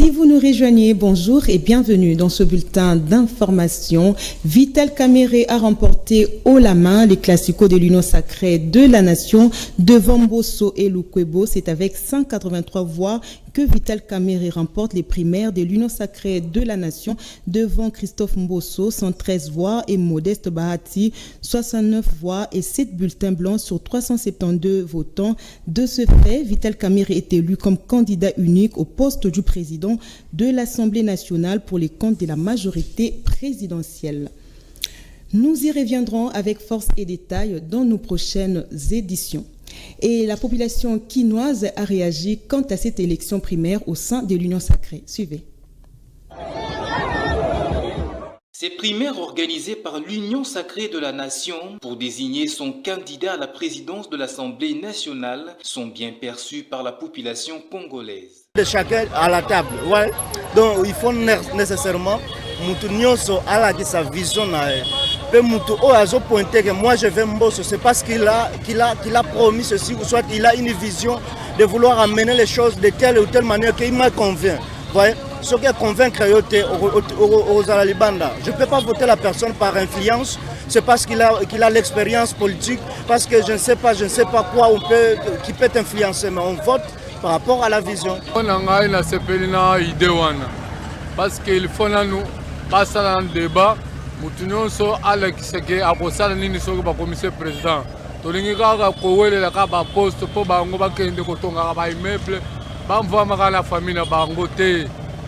Si vous nous rejoignez, bonjour et bienvenue dans ce bulletin d'information. Vital Kamerhe a remporté haut la main les classicos de l'Union sacrée de la nation devant Mbosso et Lukwebo. C'est avec 183 voix que Vital Kamerhe remporte les primaires de l'Union sacrée de la nation devant Christophe Mbosso, 113 voix, et Modeste Bahati, 69 voix et 7 bulletins blancs sur 372 votants. De ce fait, Vital Kamerhe est élu comme candidat unique au poste du président de l'Assemblée nationale pour les comptes de la majorité présidentielle. Nous y reviendrons avec force et détail dans nos prochaines éditions. Et la population quinoise a réagi quant à cette élection primaire au sein de l'Union sacrée. Suivez. Ces primaires organisées par l'Union sacrée de la nation pour désigner son candidat à la présidence de l'Assemblée nationale sont bien perçues par la population congolaise. De chacun à la table, ouais. Donc il faut nécessairement à sa vision. Que moi je vais Mbosso, c'est parce qu'il a promis ceci, ou soit il a une vision de vouloir amener les choses de telle ou telle manière qu'il me convient. Voyez, ce qui est convaincre aux Alibanda. Je ne peux pas voter la personne par influence, c'est parce qu'il a l'expérience politique, parce que je ne sais pas quoi qui peut influencer, mais on vote par rapport à la vision. Parce qu'il faut nous passer un débat. Mutunyo so ala kiseke akosala nini soko ba commissaire président tolingi kaka kowelela ka ba poste po bango bakende kotonga ba immeuble bamva maka la famille na bango te.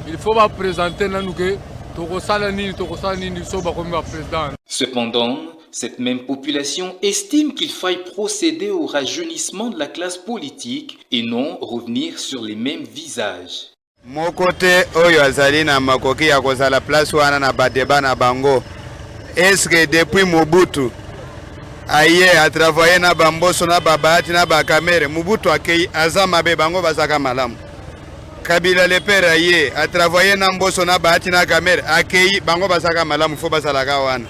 Il faut ba présenter nanu ke tokosala nini so ba komi ba président. Cependant, cette même population estime qu'il faille procéder au rajeunissement de la classe politique et non revenir sur les mêmes visages. Mon côté oyo azali na makoki ya kozala place wana na badeba na bango. Est-ce que depuis Mobutu aye a travaillé na Mbosso na Bahati na Kamerhe, Mobutu akei azama be bango bazaka malamu. Kabila le père aye a travaillé na Mbosso na Bahati na Kamerhe, akei bango bazaka malamu fo basalaka wana.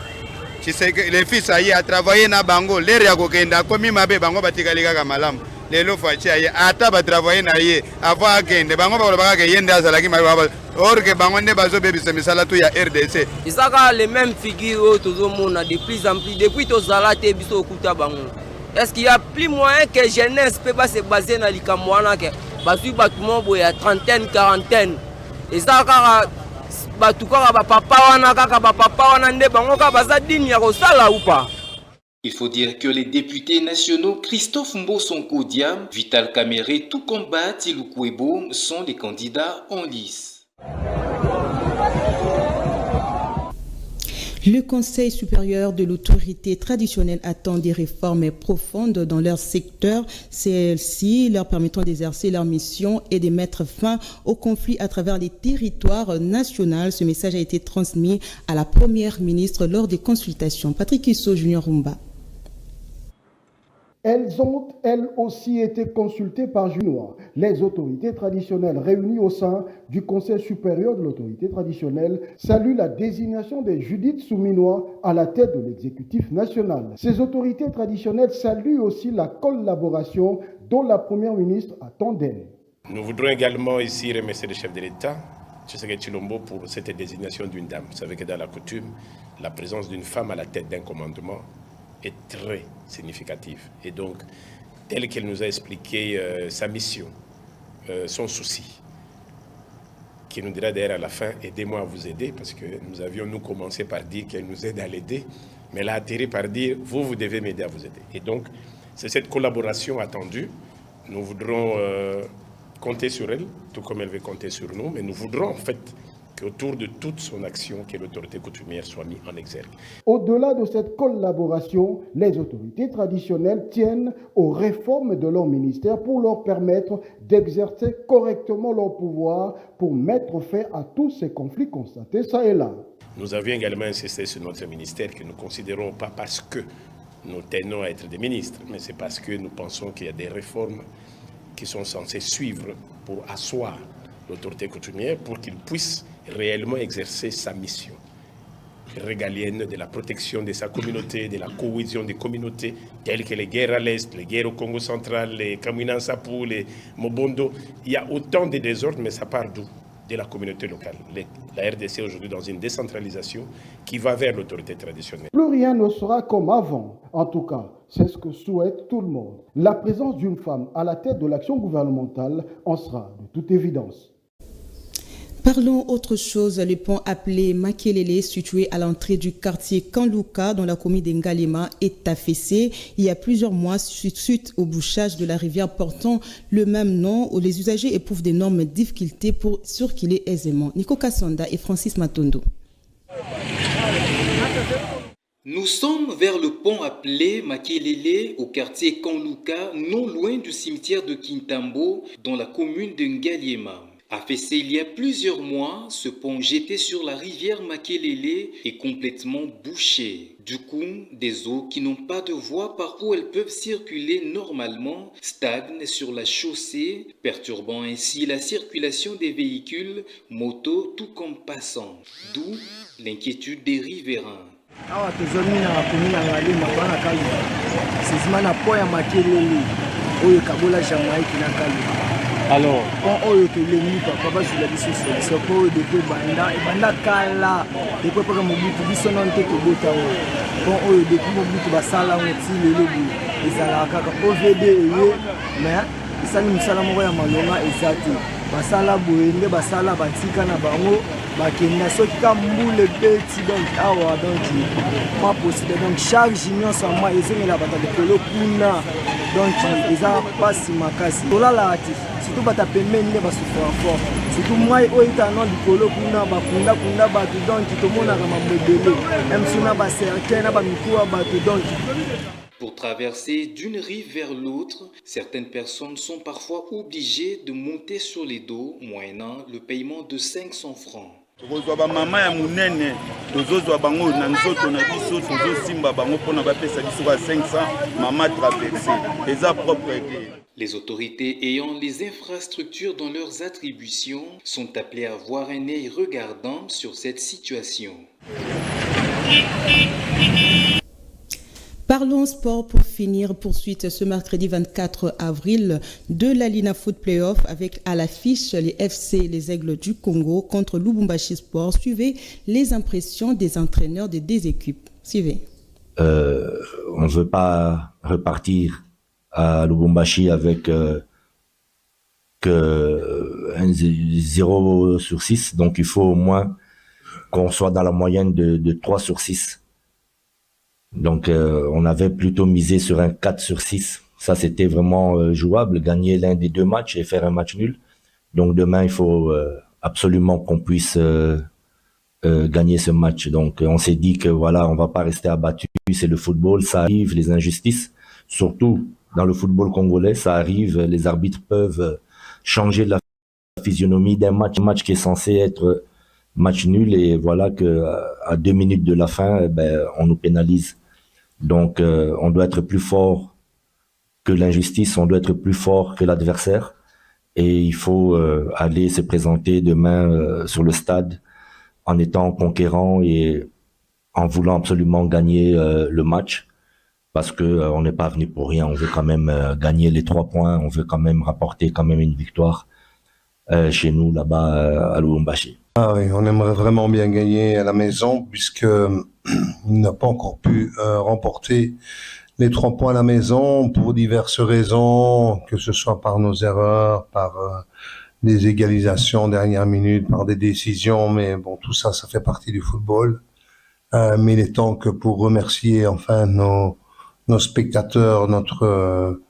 Tshisekedi le fils aye a travaillé na bango, l'air ya kokenda komi mabe bango batikalika ka malamu. Lelo fachi aye ata ba travailler na ye avant akende bango ba baka ke yende azalaki mabe or que bango ne bazo bebisa misala tu ya RDC. Isaka les mêmes figures tozomona de plus en plus depuis tozala te biso okuta bango. Est-ce qu'il y a plus moyen que jeunesse peut pas se baser na likambo wana ke basu batumo boya trentaine quarantaine. Isaka batuka ba papa wana nde bango ka baza dini ya kosala ou pas. Il faut dire que les députés nationaux Christophe Mbosso Nkodia, Vital Kamerhe, tout comme Bahati Lukwebo sont les candidats en lice. Le Conseil supérieur de l'autorité traditionnelle attend des réformes profondes dans leur secteur. Celles-ci leur permettront d'exercer leur mission et de mettre fin au conflit à travers les territoires nationaux. Ce message a été transmis à la première ministre lors des consultations. Patrick Issou, Junior Rumba. Elles ont, elles aussi, été consultées par Junois. Les autorités traditionnelles réunies au sein du Conseil supérieur de l'autorité traditionnelle saluent la désignation de Judith Souminois à la tête de l'exécutif national. Ces autorités traditionnelles saluent aussi la collaboration dont la première ministre attend d'elle. Nous voudrons également ici remercier le chef de l'État, Tshisekedi Tshilombo, pour cette désignation d'une dame. Vous savez que dans la coutume, la présence d'une femme à la tête d'un commandement est très significative. Et donc, tel qu'elle nous a expliqué sa mission, son souci, qui nous dira d'ailleurs à la fin, aidez-moi à vous aider, parce que nous avions commencé par dire qu'elle nous aide à l'aider, mais elle a atterri par dire, vous devez m'aider à vous aider. Et donc, c'est cette collaboration attendue. Nous voudrons compter sur elle, tout comme elle veut compter sur nous, mais nous voudrons en fait qu'autour de toute son action, que l'autorité coutumière soit mise en exergue. Au-delà de cette collaboration, les autorités traditionnelles tiennent aux réformes de leur ministère pour leur permettre d'exercer correctement leur pouvoir pour mettre fin à tous ces conflits constatés ça et là. Nous avions également insisté sur notre ministère que nous considérons pas parce que nous tenons à être des ministres, mais c'est parce que nous pensons qu'il y a des réformes qui sont censées suivre pour asseoir l'autorité coutumière pour qu'il puisse réellement exercer sa mission régalienne de la protection de sa communauté, de la cohésion des communautés, telles que les guerres à l'Est, les guerres au Congo central, les Kamina Nsapu, les Mobondo. Il y a autant de désordres, mais ça part d'où? de la communauté locale. La RDC est aujourd'hui dans une décentralisation qui va vers l'autorité traditionnelle. Plus rien ne sera comme avant. En tout cas, c'est ce que souhaite tout le monde. La présence d'une femme à la tête de l'action gouvernementale en sera de toute évidence. Parlons autre chose. Le pont appelé Makelele, situé à l'entrée du quartier Kanluka, dans la commune d'Ngalema, est affaissé. Il y a plusieurs mois, suite au bouchage de la rivière portant le même nom, où les usagers éprouvent d'énormes difficultés pour circuler aisément. Nico Kassonda et Francis Matondo. Nous sommes vers le pont appelé Makelele, au quartier Kanluka, non loin du cimetière de Kintambo, dans la commune de Ngaliema. Affaissé il y a plusieurs mois, ce pont jeté sur la rivière Makelele est complètement bouché. Du coup, des eaux qui n'ont pas de voie par où elles peuvent circuler normalement stagnent sur la chaussée, perturbant ainsi la circulation des véhicules, motos tout comme passants. D'où l'inquiétude des riverains. Alors, quand on est venu, papa, je l'ai dit sur ce point, depuis Banda Kala, depuis que Mobutu, ils sont en tête au bout. Quand on est depuis Mobutu, Basala, on tire le lobo, et ça l'a caca, OVD, mais ça nous salamou à Maloma et Zati. Basala Bouende, Basala Batika Nabango, Bakina, ce qui a moulé petit donc, awa donc, pas possible. Donc, chaque junior sans moi, ils ont la bataille de Polo Kuna, donc, ils ont pas si macassi. Voilà la hâte. Surtout bata pembeni nde basufra fort surtout moi oyo tano likolo kuna bakunda kunda bato donc tomona kama mbebele même suna ba cercle na ba mikuwa bato donc. Pour traverser d'une rive vers l'autre, certaines personnes sont parfois obligées de monter sur les dos moyennant le paiement de 500 francs. Tokozwa mama ya munene tozozwa bango na nzoto na biso tozosimba bango pona bapesa biso ba 500 mama traversé eza propre. Les autorités ayant les infrastructures dans leurs attributions sont appelées à avoir un œil regardant sur cette situation. Parlons sport pour finir. Poursuite ce mercredi 24 avril de la Lina Foot Playoff avec à l'affiche les FC Les Aigles du Congo contre Lubumbashi Sport. Suivez les impressions des entraîneurs des deux équipes. Suivez. On ne veut pas repartir à Lubumbashi avec que un 0 sur 6. Donc il faut au moins qu'on soit dans la moyenne de 3 sur 6. Donc on avait plutôt misé sur un 4 sur 6. Ça c'était vraiment jouable, gagner l'un des deux matchs et faire un match nul. Donc demain il faut absolument qu'on puisse gagner ce match. Donc on s'est dit que voilà, on va pas rester abattu, c'est le football, ça arrive, les injustices, surtout dans le football congolais, ça arrive, les arbitres peuvent changer la physionomie d'un match, un match qui est censé être match nul, et voilà que à 2 minutes de la fin, on nous pénalise. Donc on doit être plus fort que l'injustice, on doit être plus fort que l'adversaire, et il faut aller se présenter demain sur le stade en étant conquérant et en voulant absolument gagner le match, parce que on n'est pas venu pour rien, on veut quand même gagner les 3 points, on veut quand même rapporter quand même une victoire chez nous là-bas à Lubumbashi. Ah oui, on aimerait vraiment bien gagner à la maison, puisque on n'a pas encore pu remporter les 3 points à la maison pour diverses raisons, que ce soit par nos erreurs, par des égalisations dernière minute, par des décisions, mais bon, tout ça, ça fait partie du football. Mais il est temps que pour remercier enfin nos spectateurs, notre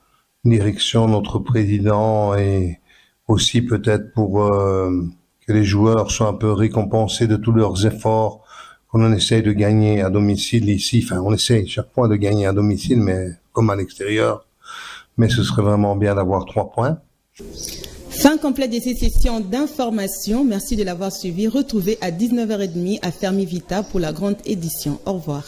direction, notre président, et aussi peut-être pour que les joueurs soient un peu récompensés de tous leurs efforts qu'on essaye de gagner à domicile ici. Enfin, on essaye chaque fois de gagner à domicile, mais comme à l'extérieur. Mais ce serait vraiment bien d'avoir 3 points. Fin complète de cette session d'information. Merci de l'avoir suivi. Retrouvez à 19h30 à Fermi Vita pour la grande édition. Au revoir.